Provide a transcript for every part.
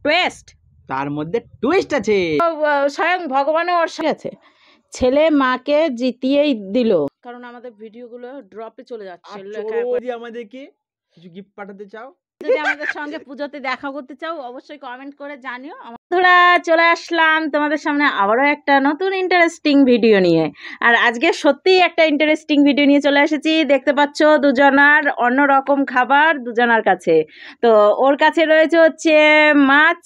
Twist, তার মধ্যে twist আছে। স্বয়ং ভগবানও ওর সাথে আছে। ছেলে মাকে জিতিয়েই দিল, কারণ আমাদের ভিডিওগুলো ড্রপে চলে যাচ্ছে। যদি আমাদেরকে কিছু গিফট পাঠাতে চাও, যদি আমাদের সঙ্গে পুজোতে দেখা করতে চাও, অবশ্যই কমেন্ট করে জানিও। বন্ধুরা, চলে আসলাম তোমাদের সামনে আবারও একটা নতুন ইন্টারেস্টিং ভিডিও নিয়ে। আর আজকে সত্যিই একটা ইন্টারেস্টিং ভিডিও নিয়ে চলে এসেছি। দেখতে পাচ্ছ দুজনার অন্যরকম খাবার দুজনার কাছে। তো ওর কাছে রয়েছে হচ্ছে মাছ,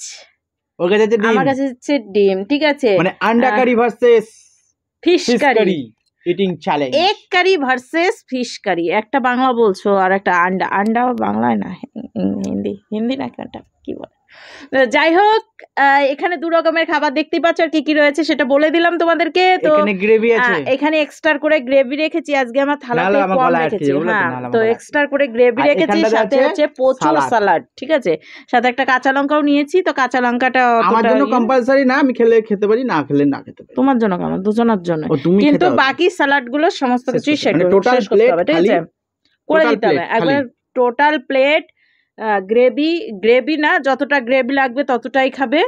ওর কাছে আছে ডিম, আমার কাছে হচ্ছে ডিম। ঠিক আছে, মানে আন্ডা curry versus fish curry, eating challenge. Egg curry versus fish curry. একটা বাংলা বলছো আর একটা আন্ডা। আন্ডা বাংলায় না, হিন্দি না কেনটা কি বলে। যাই হোক, এখানে দু রকমের খাবার দেখতেই পাচ্ছ। আর কি কি রয়েছে সেটা বলে দিলাম তোমাদেরকে। তো এখানে গ্রেভি আছে, এখানে এক্সট্রা করে গ্রেভি রেখেছি। আজকে আমার থালাতে কম রেখেছি। হ্যাঁ, তো এক্সট্রা করে গ্রেভি রেখেছি, সাথে হচ্ছে প্রচুর সালাড। ঠিক আছে, সাথে একটা কাঁচা লঙ্কাও নিয়েছি। তো কাঁচা লঙ্কাটা আমার জন্য কম্পালসারি না, আমি খেলে খেতে পারি, না খেলে না খেতে পারি। তোমার জন্য, আমার দুজনের জন্য। কিন্তু বাকি সালাড গুলো সমস্ত কিছু শেষ করতে হবে। ঠিক আছে, করে দিতে হবে একবার টোটাল প্লেট। গ্রেভি না, যতটা গ্রেভি লাগবে ততটাই খাবে।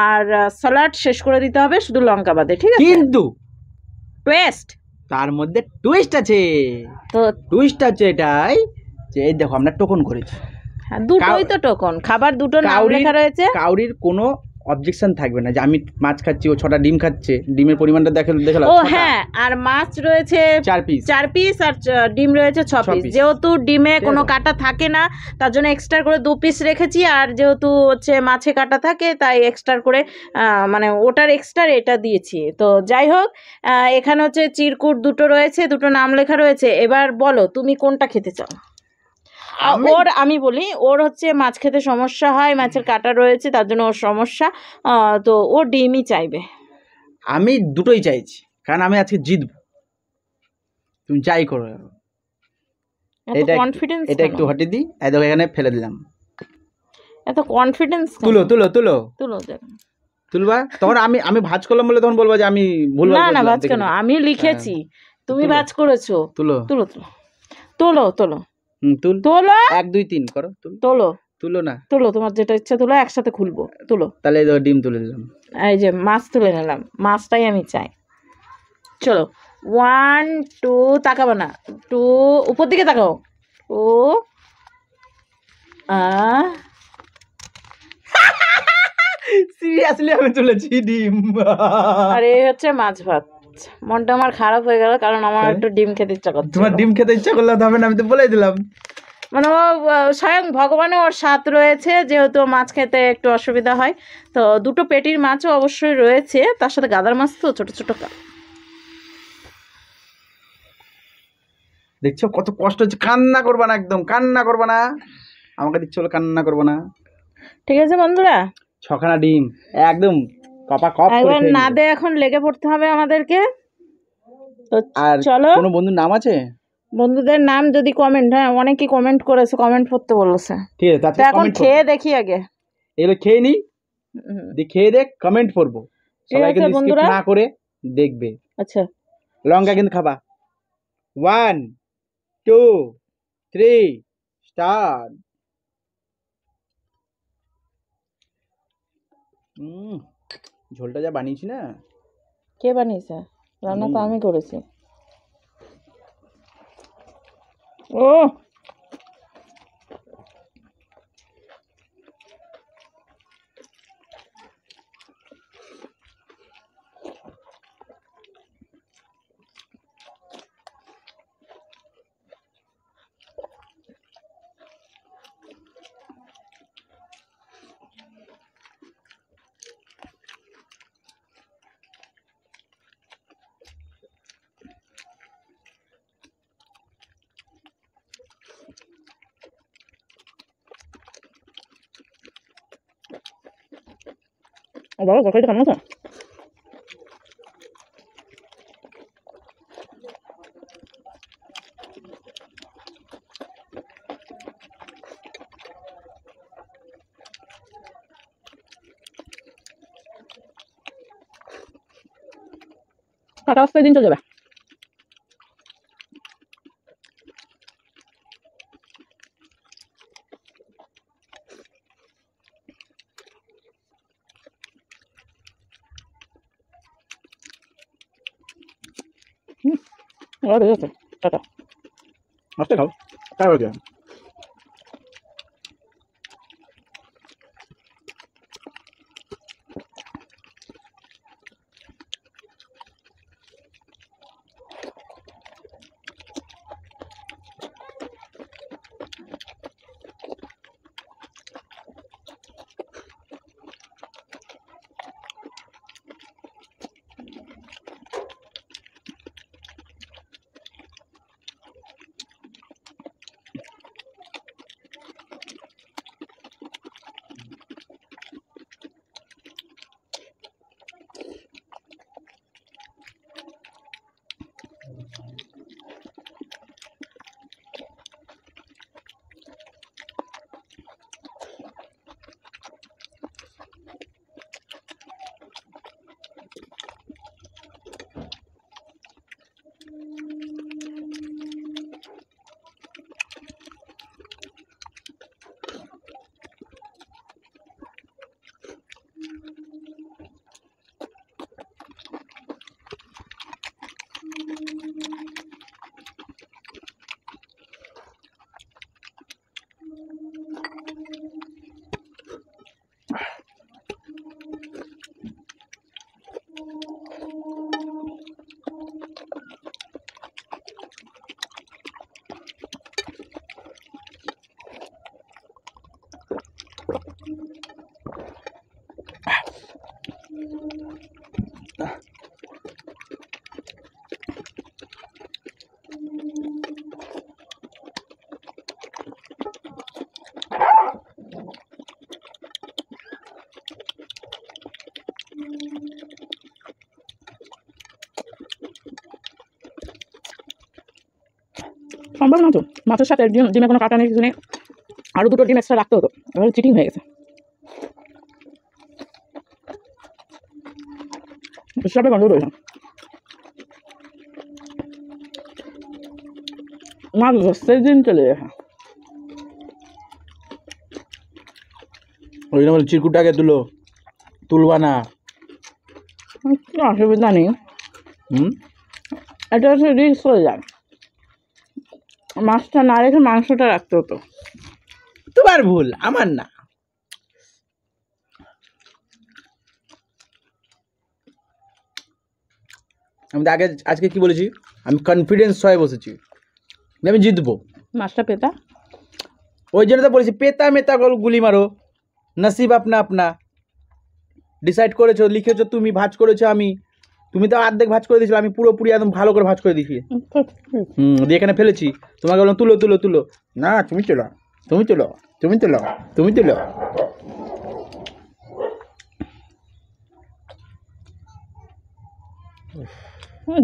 আর সালাড শেষ করে দিতে হবে শুধু লঙ্কা বাদে। ঠিক আছে, কিন্তু টুইস্ট, তার মধ্যে টুইস্ট আছে। তো টুইস্ট আছে এটাই যে এই দেখো আমরা টোকন করেছি। হ্যাঁ, দুটোই তো টোকন খাবার, দুটো নাম লেখা রয়েছে। কাউরির কোনো অবজেকশন থাকবে না যে আমি মাছ খাচ্ছি, ও 6টা ডিম খাচ্ছে, ডিমের পরিমাণটা দেখলাম। ও হ্যাঁ, আর মাছ রয়েছে 4 পিস আর ডিম রয়েছে 6 পিস। যেহেতু ডিমে কোনো কাটা থাকে না, তার জন্য এক্সট্রা করে 2 পিস রেখেছি। আর যেহেতু হচ্ছে মাছে কাটা থাকে, তাই এক্সট্রা করে মানে ওটার এক্সট্রা এটা দিয়েছি। তো যাই হোক, এখানে হচ্ছে চিরকুট দুটো রয়েছে, দুটো নাম লেখা রয়েছে। এবার বলো তুমি কোনটা খেতে চাও। ওর আমি বলি, ওর হচ্ছে মাছ খেতে সমস্যা হয়, মাছের কাঁটা রয়েছে, তার জন্য ওর সমস্যা। তো ও ডিমই চাইবে। আমি দুটোই চাইছি, কারণ আমি আজকে জিতবো, তুমি যাই করো। এটা কনফিডেন্স, এটা একটু হটে দিই, এই দেখো এখানে ফেলে দিলাম। এত কনফিডেন্স, তুলো তুলো তুলো তুলো তুলবা। তখন আমি ভাঁজ করলাম বলে তখন বলবো যে আমি ভুল। না না, ভাঁজ কেন, আমি লিখেছি, তুমি ভাঁজ করেছো। তুলো তুলো তুলো তুলো তুলো তুল তোলো, 1 2 3 করো। তোলো তুলো না, তুলো, তোমার যেটা ইচ্ছা তুলো, একসাথে খুলবো। তুলো। তাহলে ডিম তুলে দিলাম। এই যে মাছ তুলে নিলাম, মাছটাই আমি চাই। চলো, 1 2, তাকাবো না, 2 উপর দিকে তাকাও। ও সিরিয়াসলি আমি তুলেছি ডিম। আরে হচ্ছে মাছ ভাত। মনটা আমার খারাপ হয়ে গেল, কারণ আমার একটু ডিম খেতে ইচ্ছা করছে। তোমার ডিম খেতে ইচ্ছা করলে হবে না, আমি তো বলেই দিলাম। মানে ও স্বয়ং ভগবানও ওর স্বাদ রয়েছে, যেহেতু মাছ খেতে একটু অসুবিধা হয়। তো দুটো পেটির মাছও অবশ্যই রয়েছে, তার সাথে গাদার মাছ, তো ছোট ছোট। দেখছো কত কষ্ট হচ্ছে। কান্না করবা না, একদম কান্না করবা না, আমাকে দিচ্ছ বলে কান্না করবা না। ঠিক আছে বন্ধুরা, 6খানা ডিম একদম কপা কপ করে খেয়ে না দে, এখন লেগে পড়তে হবে আমাদেরকে। তো আর চলো, কোনো বন্ধুর নাম আছে? বন্ধুদের নাম যদি কমেন্ট, হ্যাঁ অনেকেই কমেন্ট করেছে, কমেন্ট করতে বলেছে। ঠিক আছে, তাতে এখন খেয়ে দেখি আগে, এগুলো খেয়ে নি, খেয়ে দেখ কমেন্ট করবো। সবাই কিন্তু স্কিপ না করে দেখবে। আচ্ছা, লঙ্কা কিন্তু খাবা। 1 2 3 স্টার্ট। ঝোলটা যা বানিয়েছি না। কে বানিয়েছে? রান্না তো আমি করেছি। ও বাবা, তরকারিটা কেমন আছে? কাটা আসতে দিন চলে যাবে। টাটা। আস্তে খাও, তারপর কি? সম্ভব না তো, মাছের সাথে ডিমে কোনো কাটা নেই, কিছু নেই, আরও 2টো ডিম এক্সট্রা রাখতে হতো, এবার চিটিং হয়ে গেছে। সবে গন্ধ রয়েছে, মাছ ধরতে দিন চলে যায়। ওই জন্য চিরকুটাকে তুলবা না, অসুবিধা নেই। এটা হচ্ছে রিস্ক হয়ে যায়, মাছটা না রেখে মাংসটা রাখতে হতো। তোমার ভুল, আমার না। আমি আজকে কি বলেছি, আমি কনফিডেন্স হয়ে বসেছি, আমি জিতবো। মাছটা পেতা, ওই জন্য তো বলেছি পেতা মেতা গুলি মারো, নসিব আপনা আপনা। ডিসাইড করেছো, লিখেছো তুমি, ভাজ করেছো আমি। তুমি তো অর্ধেক ভাজ করে দিয়েছিলে, আমি পুরোপুরি একদম ভালো করে ভাজ করে দিয়েছি। দিয়ে এখানে ফেলেছি, তোমাকে বললাম তুলো তুলো তুলো, না তুমি তোলো, তুমি তোলো, তুমি তোলো, তুমি তোলো।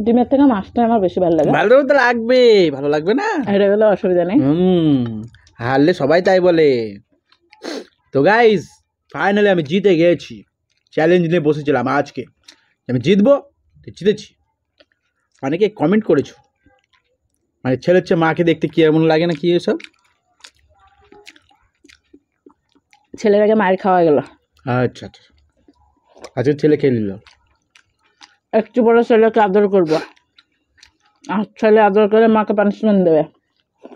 ডিমের থেকে মাছটা আমার বেশি ভালো লাগে। ভালো তো লাগবে, ভালো লাগবে না? এটা গেলে অসুবিধা নেই। হারলে সবাই তাই বলে। তো গাইস, ফাইনালি আমি জিতে গেছি। চ্যালেঞ্জ নিয়ে বসেছিলাম আজকে, আমি জিতবো, জিতেছি। অনেকে কমেন্ট করেছো, মানে ছেলের চেয়ে মাকে দেখতে কি এমন লাগে না, কি এসব? ছেলের আগে মায়ের খাওয়া গেল। আচ্ছা আচ্ছা, আজকে ছেলে খেয়ে নিল। একটু বড় ছেলেকে আদর করবো, আর ছেলে আদর করে মাকে পানিশমেন্ট দেবে।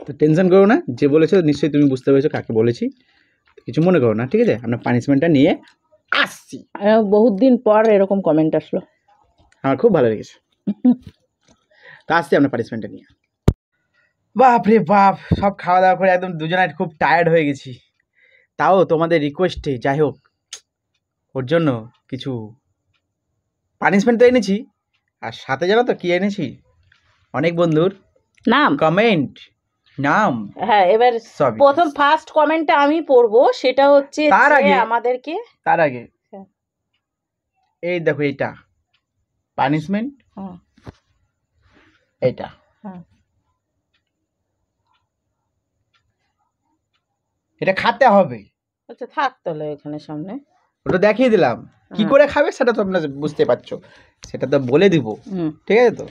তো টেনশন করো না, যে বলেছো নিশ্চয়ই তুমি বুঝতে পেরেছো কাকে বলেছি, কিছু মনে করো না, ঠিক আছে? আমরা পানিশমেন্টটা নিয়ে আসছি। বহুত দিন পর এরকম কমেন্ট আসলো, আমার খুব ভালো লেগেছে। তো আসছি আমরা পানিশমেন্টটা নিয়ে। বাপ রে বাপ, সব খাওয়া দাওয়া করে একদম দুজনে খুব টায়ার্ড হয়ে গেছি। তাও তোমাদের রিকোয়েস্টে যাই হোক, ওর জন্য কিছু পানিশমেন্ট তো এনেছি, আর সাথে জানো তো কি এনেছি? অনেক বন্ধুর নাম, কমেন্ট, নাম। হ্যাঁ, এবার প্রথম ফার্স্ট কমেন্টটা আমি পড়বো, সেটা হচ্ছে তার আগে আমাদেরকে, তার আগে এই দেখো, এইটা পানিশমেন্ট, এইটা এটা খেতে হবে। আচ্ছা থাক তাহলে এখানে সামনে, ওটা দেখিয়ে দিলাম কি করে খাবে, সেটা তো আপনারা বুঝতে পারছো, সেটা তো বলে দিব, ঠিক আছে?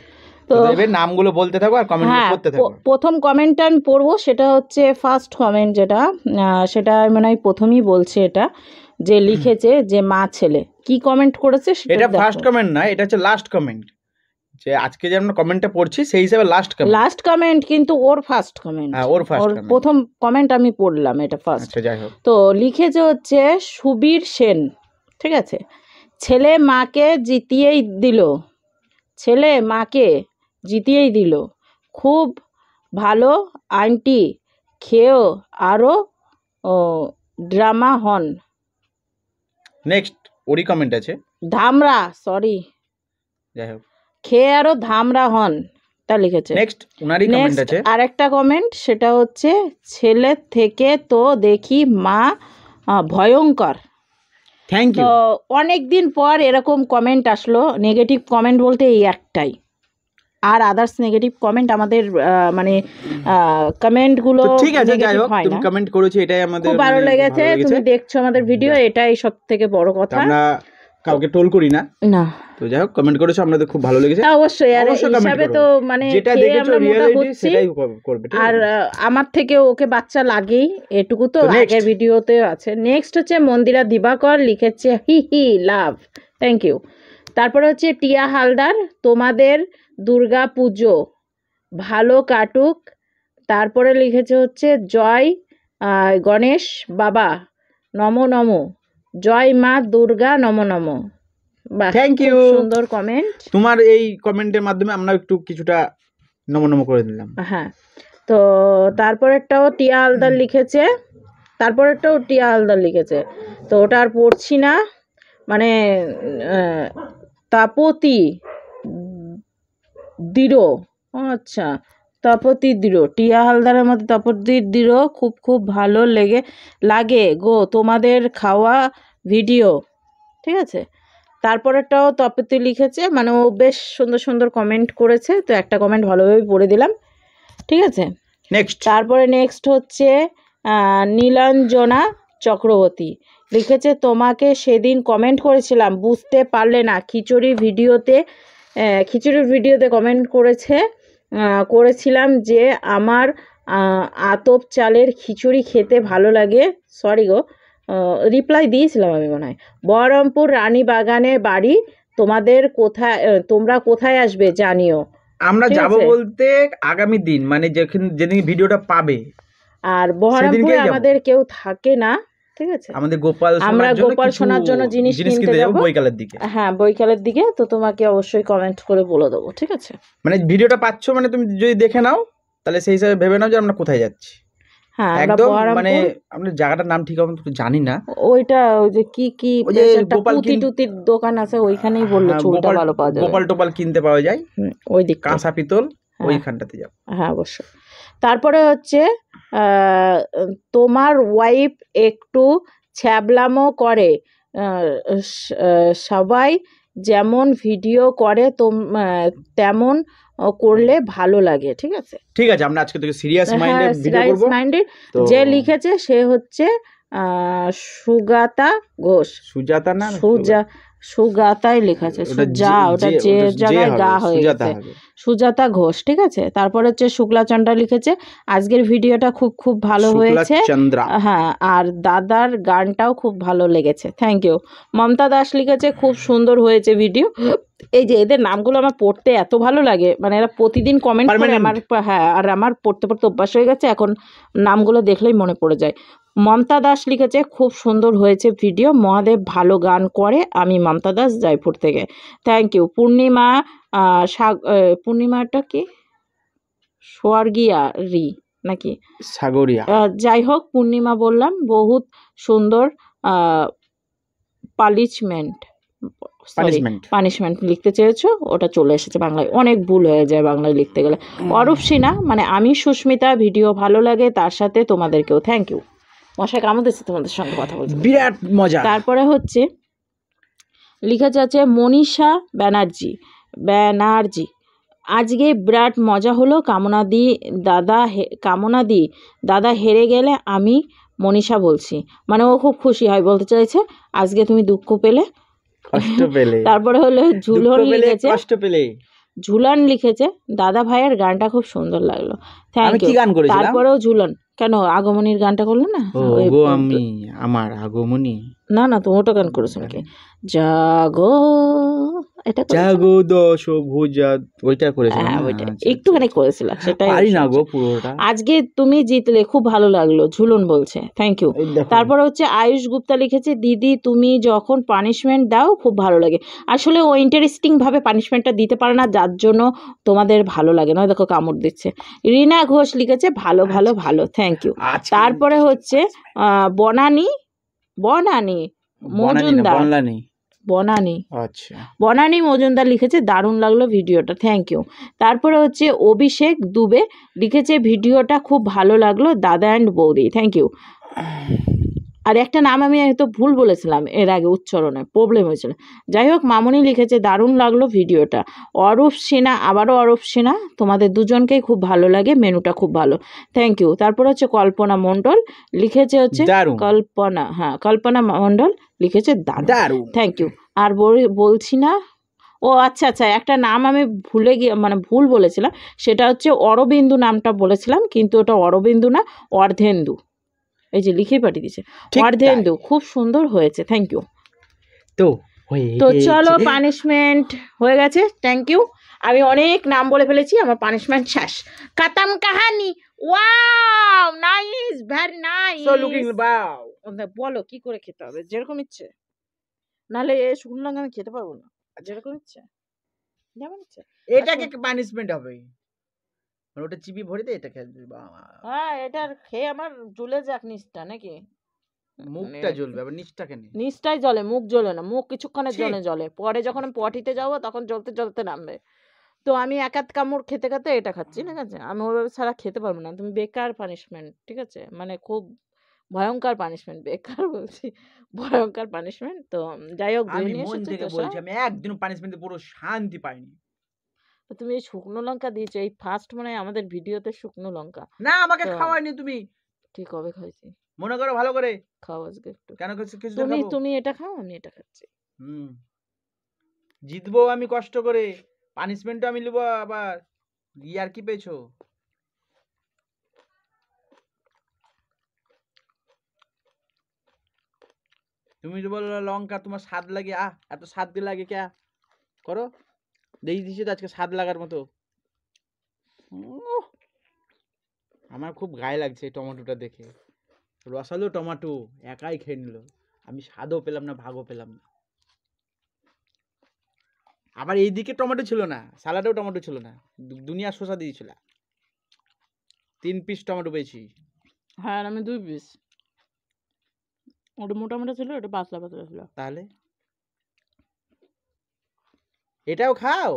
তো এবার নামগুলো বলতে থাকো আর কমেন্ট করতে থাকো। প্রথম কমেন্টটা আমি পড়বো, সেটা হচ্ছে ফার্স্ট কমেন্ট, যেটা সেটা মানে আমি প্রথমেই বলছি, এটা যে লিখেছে যে মা ছেলে কি কমেন্ট করেছে, এটা ফার্স্ট কমেন্ট না, এটা হচ্ছে লাস্ট কমেন্ট। যে আজকে যে আমরা কমেন্টটা পড়ছি সেই হিসাবে লাস্ট কমেন্ট, কিন্তু ওর ফার্স্ট কমেন্ট। হ্যাঁ, ওর ফার্স্ট প্রথম কমেন্ট আমি পড়লাম, এটা ফার্স্ট। আচ্ছা, যাই হোক। তো লিখেছে হচ্ছে সুবীর সেন, ঠিক আছে। ছেলে মাকে জিতিয়েই দিল, খুব ভালো আন্টি, খেয়েও আরও ড্রামা হন। নেক্সট ওরই কমেন্ট আছে, ধামরা, সরি, যাই হোক, খেয়ে আরও ধামরা হন, তা লিখেছে। নেক্সট ওনারই কমেন্ট আছে, আরেকটা কমেন্ট, সেটা হচ্ছে ছেলের থেকে তো দেখি মা ভয়ঙ্কর। Thank you. তো অনেক দিন পর এরকম কমেন্ট আসলো। নেগেটিভ কমেন্ট বলতে এই একটাই, আর আদার্স নেগেটিভ কমেন্ট আমাদের মানে কমেন্টগুলো ঠিক আছে, যাই হোক, তুমি কমেন্ট করেছো, এটাই আমাদের খুব ভালো লেগেছে। তুমি দেখছো আমাদের ভিডিও, এটাই সব থেকে বড় কথা। আমরা কাউকে টোল করি না, না। তো যাই হোক, কমেন্ট করেছো, আমাদের খুব ভালো লেগেছে। অবশ্যই, আর হিসাবে তো মানে যেটা দেখেছো রিয়েলিটি সেটাই করবে। আর আমার থেকে ওকে বাচ্চা লাগেই, এটুকু তো আগের ভিডিওতে আছে। নেক্সট হচ্ছে মন্দিরা দিবাকর, লিখেছে হি হি লাভ, থ্যাংক ইউ। তারপরে হচ্ছে টিয়া হালদার, তোমাদের দুর্গা পুজো ভালো কাটুক। তারপরে লিখেছে হচ্ছে জয় গণেশ বাবা, নমো নমো, জয় মা দুর্গা, নমো নমো। থ্যাংক ইউ, সুন্দর কমেন্ট। তোমার এই কমেন্টের মাধ্যমে আমরা একটু কিছুটা নমো নমো করে দিলাম। হ্যাঁ, তো তারপরেরটাও টিয়া হালদার লিখেছে, তো ওটা আর পড়ছি না। মানে তাপতি দৃঢ়, আচ্ছা, তাপতি দৃঢ়, টিয়া হালদারের মধ্যে তাপতি দৃঢ়, খুব খুব ভালো লাগে গো তোমাদের খাওয়া ভিডিও, ঠিক আছে। তারপরেরটাও তপতি লিখেছে, মানে ও বেশ সুন্দর সুন্দর কমেন্ট করেছে, তো একটা কমেন্ট ভালোভাবে পড়ে দিলাম, ঠিক আছে। তারপরে নেক্সট হচ্ছে নীলাঞ্জনা চক্রবর্তী, লিখেছে তোমাকে সেদিন কমেন্ট করেছিলাম, বুঝতে পারলে না। খিচুড়ির ভিডিওতে কমেন্ট করেছিলাম যে আমার আতপ চালের খিচুড়ি খেতে ভালো লাগে, সরি গো, রিপ্লাই দিয়েছিলাম আমি মনে হয়। বহরমপুর রানীবাগানের বাড়ি, তোমরা কোথায় আসবে জানিও। আমরা যাব বলতে আগামী দিন, মানে যেদিন ভিডিওটা পাবে। আর বহরমপুরে আমাদের কেউ থাকে না, ঠিক আছে। আমরা গোপাল সোনার জন্য জিনিস কিনতে যাব বৈকালের দিকে। হ্যাঁ, বৈকালের দিকে, তো তোমাকে অবশ্যই কমেন্ট করে বলে দেবো, ঠিক আছে। মানে ভিডিওটা পাচ্ছ, মানে তুমি যদি দেখে নাও, তাহলে সেই হিসাবে ভেবে নাও যে আমরা কোথায় যাচ্ছি। হ্যাঁ, একদম মানে আমরা জায়গাটার নাম ঠিক আমি জানি না, ওইটা ওই যে কি পুতির দোকান আছে, ওইখানেই বললো চুলটা ভালো পাওয়া যায়, গোপাল টোপাল কিনতে পাওয়া যায়, ওই দিক কাঁসা পিতল, ওইখানটাতে যাও। হ্যাঁ, অবশ্যই। তারপরে হচ্ছে তোমার ওয়াইফ একটু ছ্যাবলামো করে, সবাই যেমন ভিডিও করে তেমন করলে ভালো লাগে, ঠিক আছে। ঠিক আছে, আমরা আজকে থেকে সিরিয়াস মাইন্ডে ভিডিও করব। যে লিখেছে সে হচ্ছে সুগাতা ঘোষ, সুগাতাই লেখাছে, ওটা যে জায়গায় গা হয়ে গেছে, সুজাতা ঘোষ, ঠিক আছে। তারপর হচ্ছে শুক্লা চন্দ্রা লিখেছে আজকের ভিডিওটা খুব ভালো হয়েছে, হ্যাঁ, আর দাদার গানটাও খুব ভালো লেগেছে, থ্যাংক ইউ। মমতা দাস লিখেছে খুব সুন্দর হয়েছে ভিডিও। এই যে এদের নামগুলো আমার পড়তে এত ভালো লাগে, মানে এরা প্রতিদিন কমেন্ট করে আমার, হ্যাঁ, আর আমার পড়তে পড়তে অভ্যাস হয়ে গেছে, এখন নামগুলো দেখলেই মনে পড়ে যায়। মমতা দাস লিখেছে খুব সুন্দর হয়েছে ভিডিও, মহাদেব ভালো গান করে, আমি মমতা দাস জয়পুর থেকে, থ্যাংক ইউ। পূর্ণিমাটা কি স্বর্গিয়া রি নাকি সাগরিয়া, যাই হোক, পূর্ণিমা বললাম, বহুত সুন্দর পানিশমেন্ট লিখতে চেয়েছো, ওটা চলে এসেছে বাংলায়, অনেক ভুল হয়ে যায় বাংলায় লিখতে গেলে। অরূপ সিনহা, মানে আমি সুস্মিতা, ভিডিও ভালো লাগে, তার সাথে তোমাদেরকেও থ্যাংক ইউ। মশাই কামড়েছে তোমাদের সঙ্গে কথা বলতে, বিরাট মজা। তারপরে হচ্ছে লিখেছে আছে মনীষা ব্যানার্জি, আজকে বিরাট মজা হলো, কামনা দি দাদা হেরে গেলে আমি মনীষা বলছি, মানে ও খুব খুশি হয়, বলতে চাইছে আজকে তুমি দুঃখ পেলে, কষ্ট পেলে। তারপরে হলো ঝুলন লিখেছে, কষ্ট পেলে, ঝুলন লিখেছে দাদা ভাইয়ের গানটা খুব সুন্দর লাগলো, থ্যাংক ইউ। তারপরেও ঝুলন কেন আগমনীর গানটা করলো না, আমি আমার আগমনী, না তুমি ওটা গান করেছো নাকি, জাগো এটা জাগো দশ ভুজা, ওইটা করেছিলাম হ্যাঁ না? ওইটা আচ্ছা, একটুখানি করেছিলাম, সেটাই পারি না শুনছি। গো পুরোটা। আজকে তুমি জিতলে, খুব ভালো লাগলো, ঝুলন বলছে, থ্যাংক ইউ। এই দেখো। তারপরে হচ্ছে আয়ুষ গুপ্তা লিখেছে, দিদি তুমি যখন পানিশমেন্ট দাও খুব ভালো লাগে। আসলে ও ইন্টারেস্টিং ভাবে পানিশমেন্টটা দিতে পারে না, যার জন্য তোমাদের ভালো লাগে না। দেখো কামড় দিচ্ছে। রিনা ঘোষ লিখেছে, ভালো ভালো ভালো, থ্যাংক ইউ। আজকে তারপরে হচ্ছে বনানী বনানী বনানি না, মজুমদার, বনলানি। বনানী আচ্ছা, বনানী মজুমদার লিখেছে, দারুণ লাগলো ভিডিওটা, থ্যাংক ইউ। তারপরে হচ্ছে অভিষেক দুবে লিখেছে, ভিডিওটা খুব ভালো লাগলো দাদা অ্যান্ড বৌদি, থ্যাংক ইউ। আর একটা নাম আমি হয়তো ভুল বলেছিলাম এর আগে, উচ্চারণে প্রবলেম হয়েছিল। যাই হোক, মামনি লিখেছে, দারুণ লাগলো ভিডিওটা। অরূপ সিনহা, আবারও অরূপ সিনহা, তোমাদের দুজনকেই খুব ভালো লাগে, মেনুটা খুব ভালো, থ্যাংক ইউ। তারপর হচ্ছে কল্পনা মণ্ডল লিখেছে হচ্ছে, দারুণ। কল্পনা, হ্যাঁ কল্পনা মণ্ডল লিখেছে, দারুণ, দারুণ। Thank you. আর বলছি না, ও আচ্ছা আচ্ছা, একটা নাম আমি ভুলে গিয়ে, মানে ভুল বলেছিলাম, সেটা হচ্ছে অরবিন্দু নামটা বলেছিলাম, কিন্তু ওটা অরবিন্দু না, অর্ধেন্দু। এই যে লিখেই পাঠিয়ে দিয়েছে, ঠিক অর্ধেন্দু, তাই। খুব সুন্দর হয়েছে, থ্যাংক ইউ। তো হয়ে তো গেছে। চলো, পানিশমেন্ট হয়ে গেছে, থ্যাংক ইউ। আমি অনেক নাম বলে ফেলেছি, আমার পানিশমেন্ট শেষ, খতম কাহানি। Wow, nice, very nice. So looking wow. বলো কি করে খেতে হবে, যেরকম ইচ্ছে, নাহলে শুকনো লঙ্কা আমি খেতে পারবো না, যেরকম ইচ্ছে, যেমন ইচ্ছে। এটাকে পানিশমেন্ট হবে, মানে ওটা চিবি ভরে দে, এটা খেয়ে বাবা, হ্যাঁ, এটার খেয়ে আমার জ্বলে যাক নিচটা, নাকি মুখটা জ্বলবে, আবার নিচটা কেন? নিচটাই জ্বলে, মুখ জ্বলে না, মুখ কিছুক্ষণের ছি। জন্য জ্বলে, পরে যখন আমি পটিতে যাবো তখন জ্বলতে জ্বলতে নামবে। তো আমি এক আধ কামড় খেতে খেতে এটা খাচ্ছি, ঠিক আছে, আমি ওইভাবে ছাড়া খেতে পারবো না। তুমি বেকার পানিশমেন্ট, ঠিক আছে, মানে খুব ভয়ঙ্কর পানিশমেন্ট, বেকার বলছি, ভয়ঙ্কর পানিশমেন্ট। তো যাই হোক, আমি নিয়ে মন এসেছি থেকে তো বলছি, আমি একদিন পানিশমেন্টে পুরো শান্তি পাইনি। তো তুমি এই শুকনো লঙ্কা দিয়েছো, এই ফার্স্ট মনে হয় আমাদের ভিডিওতে শুকনো লঙ্কা। না, আমাকে তো খাওয়াইনি তুমি, ঠিক হবে, খাইছি, মনে করো ভালো করে। খাও আজকে একটু। কেন কিছু কিছু তুমি খাবো? তুমি এটা খাও, আমি এটা খাচ্ছি। জিতবো আমি কষ্ট করে, পানিশমেন্টও আমি নেবো, আবার আর কি পেয়েছো? তুমি তো বললো লঙ্কা তোমার স্বাদ লাগে, এত স্বাদ দিয়ে লাগে কে করো, দেখি দিছি তো আজকে স্বাদ লাগার মতো। আমার খুব গায়ে লাগছে এই টমেটোটা দেখে, রসালো টমেটো একাই খেয়ে নিল, আমি স্বাদও পেলাম না, ভাগও পেলাম না। আবার এইদিকে টমেটো ছিল না, সালাডেও টমেটো ছিল না, দুনিয়া শসা দিয়েছিল। 3 পিস টমেটো পেয়েছি। হ্যাঁ, আমি 2 পিস, ওটা মোটা মোটা ছিল, ওটা পাতলা পাতলা ছিল। তাহলে এটাও খাও,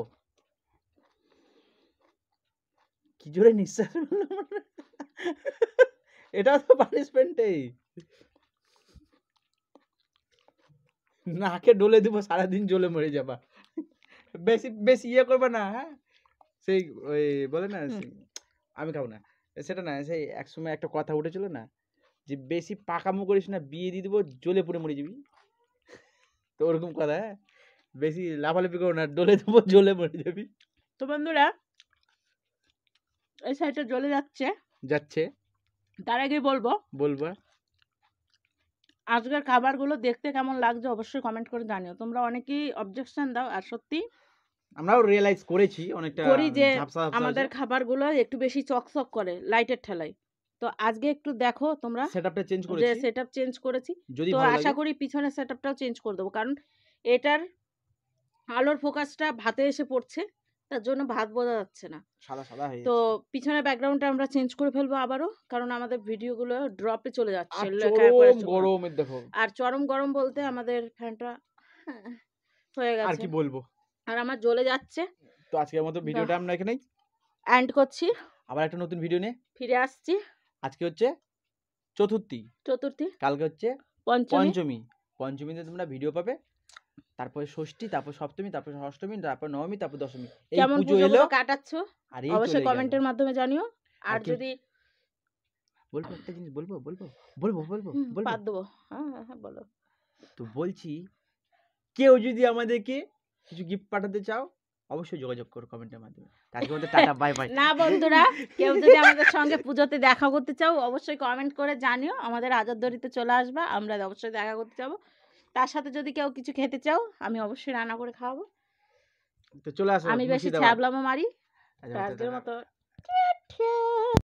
কি জোরে নিঃশ্বাস এটাও তো পানিশমেন্টেই, নাকে ডলে দিব, সারাদিন জ্বলে মরে যাবা। বেশি বেশি ইয়ে করবে না, হ্যাঁ, সেই ওই বলে না, আমি খাবো না সেটা না, সেই একসময় একটা কথা উঠেছিল না, যে বেশি পাকামো করিস না, বিয়ে দিয়ে দিবো, জ্বলে পুড়ে মরে যাবি। তো ওরকম কথা, হ্যাঁ, বেশি লাফালাফি করো না, ডলে দেবো, জ্বলে মরে যাবি। তো বন্ধুরা, এই সাইডটা জ্বলে যাচ্ছে, তার আগে বলবো আজকের খাবারগুলো দেখতে কেমন লাগছে অবশ্যই কমেন্ট করে জানিও। তোমরা অনেকেই অবজেকশন দাও, আর সত্যি আমরাও রিয়েলাইজ করেছি অনেকটা করি যে ঝাপসা ঝাপসা আমাদের হয়েছে। খাবারগুলো একটু বেশি চকচক করে লাইটের ঠেলায়। তো আজকে একটু দেখো তোমরা সেটআপটা চেঞ্জ যে করেছি, সেটআপ চেঞ্জ করেছি। যদি তো ভালো আশা লাগে। করি পিছনের সেটআপটাও চেঞ্জ করে দেবো, কারণ এটার আলোর ফোকাসটা ভাতে এসে পড়ছে, তার জন্য ভাত বোঝা যাচ্ছে না, সাদা সাদা হয়ে তো যাচ্ছে। পিছনের ব্যাকগ্রাউন্ডটা আমরা চেঞ্জ করে ফেলবো আবারও, কারণ আমাদের ভিডিওগুলো ড্রপে চলে যাচ্ছে, আর লেখায় চরম গরমের দেখো, আর চরম গরম বলতে আমাদের ফ্যানটা হয়ে আর গেছে, কি বলবো, আর আমার জ্বলে যাচ্ছে। তো আজকের মতো ভিডিওটা আমরা এখানেই এন্ড করছি, আবার একটা নতুন ভিডিও নিয়ে ফিরে আসছি। আজকে হচ্ছে চতুর্থী, কালকে হচ্ছে পঞ্চমী। পঞ্চমীতে তোমরা ভিডিও পাবে, তারপরে ষষ্ঠী, তারপর সপ্তমী, তারপর অষ্টমী, তারপর নবমী, তারপর দশমী, এই কেমন পুজো এলো। পুজোগুলো কাটাচ্ছো আর এই অবশ্যই চলে কমেন্টের গেল। মাধ্যমে জানিও। আর কি যদি বলবো, একটা জিনিস বলবো বাদ দেবো, হ্যাঁ বলো। তো বলছি, কেউ যদি আমাদেরকে কিছু গিফট পাঠাতে চাও অবশ্যই যোগাযোগ করো কমেন্টের মাধ্যমে। তারপর মধ্যে টাটা বাই বাই। না বন্ধুরা, কেউ যদি আমাদের সঙ্গে পুজোতে দেখা করতে চাও অবশ্যই কমেন্ট করে জানিও, আমাদের হাজারদুয়ারিতে চলে আসবা, আমরা অবশ্যই দেখা করতে যাবো। তার সাথে যদি কেউ কিছু খেতে চাও আমি অবশ্যই রান্না করে খাওয়াবো। তো চলে আসো আমি বেশি মুর্শিদাবাদ। ছ্যাবলামো মারি। আচ্ছা, আজকের টাটা। মতো